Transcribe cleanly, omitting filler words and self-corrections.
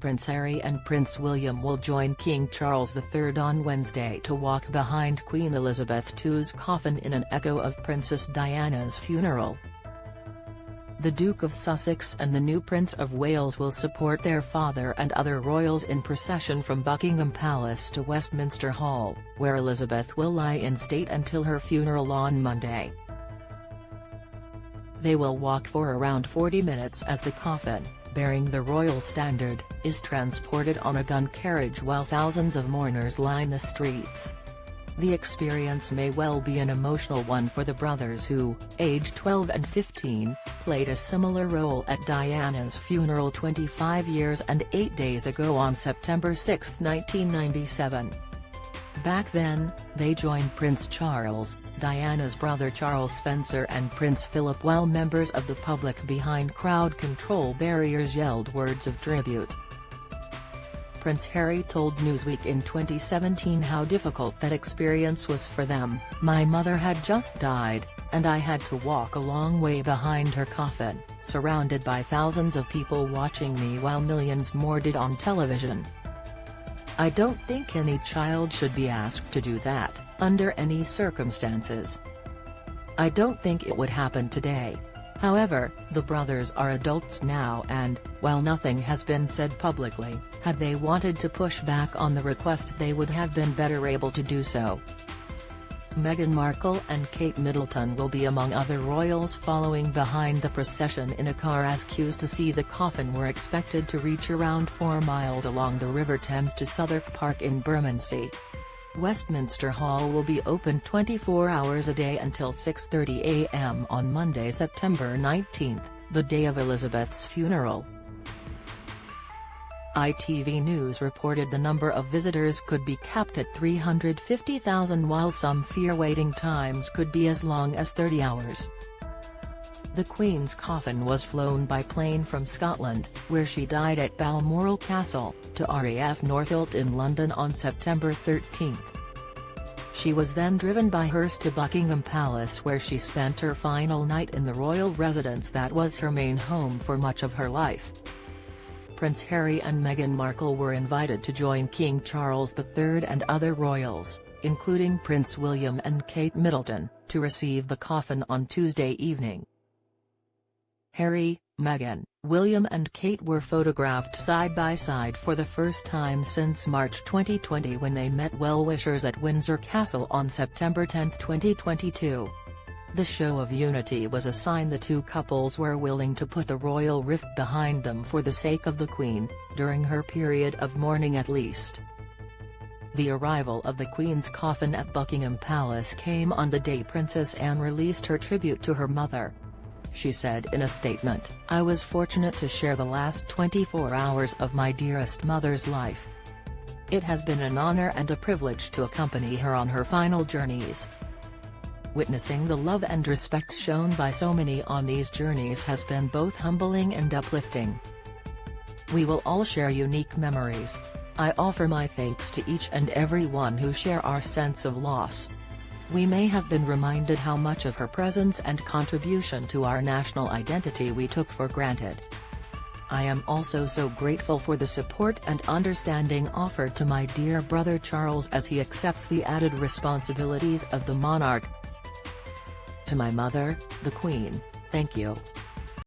Prince Harry and Prince William will join King Charles III on Wednesday to walk behind Queen Elizabeth II's coffin in an echo of Princess Diana's funeral. The Duke of Sussex and the new Prince of Wales will support their father and other royals in procession from Buckingham Palace to Westminster Hall, where Elizabeth will lie in state until her funeral on Monday. They will walk for around 40 minutes as the coffin, bearing the royal standard, is transported on a gun carriage while thousands of mourners line the streets. The experience may well be an emotional one for the brothers who, aged 12 and 15, played a similar role at Diana's funeral 25 years and 8 days ago on September 6, 1997. Back then, they joined Prince Charles, Diana's brother Charles Spencer and Prince Philip while members of the public behind crowd control barriers yelled words of tribute. Prince Harry told Newsweek in 2017 how difficult that experience was for them. "My mother had just died, and I had to walk a long way behind her coffin, surrounded by thousands of people watching me while millions more did on television. I don't think any child should be asked to do that, under any circumstances. I don't think it would happen today. However, the brothers are adults now and, while nothing has been said publicly, had they wanted to push back on the request they would have been better able to do so." Meghan Markle and Kate Middleton will be among other royals following behind the procession in a car as queues to see the coffin were expected to reach around 4 miles along the River Thames to Southwark Park in Bermondsey. Westminster Hall will be open 24 hours a day until 6:30 a.m. on Monday, September 19, the day of Elizabeth's funeral. ITV News reported the number of visitors could be capped at 350,000 while some fear waiting times could be as long as 30 hours. The Queen's coffin was flown by plane from Scotland, where she died at Balmoral Castle, to RAF Northolt in London on September 13. She was then driven by hearse to Buckingham Palace where she spent her final night in the royal residence that was her main home for much of her life. Prince Harry and Meghan Markle were invited to join King Charles III and other royals, including Prince William and Kate Middleton, to receive the coffin on Tuesday evening. Harry, Meghan, William and Kate were photographed side by side for the first time since March 2020 when they met well-wishers at Windsor Castle on September 10, 2022. The show of unity was a sign the two couples were willing to put the royal rift behind them for the sake of the Queen, during her period of mourning at least. The arrival of the Queen's coffin at Buckingham Palace came on the day Princess Anne released her tribute to her mother. She said in a statement, "I was fortunate to share the last 24 hours of my dearest mother's life. It has been an honor and a privilege to accompany her on her final journeys. Witnessing the love and respect shown by so many on these journeys has been both humbling and uplifting. We will all share unique memories. I offer my thanks to each and every one who share our sense of loss. We may have been reminded how much of her presence and contribution to our national identity we took for granted. I am also so grateful for the support and understanding offered to my dear brother Charles as he accepts the added responsibilities of the monarch. To my mother, the Queen, thank you.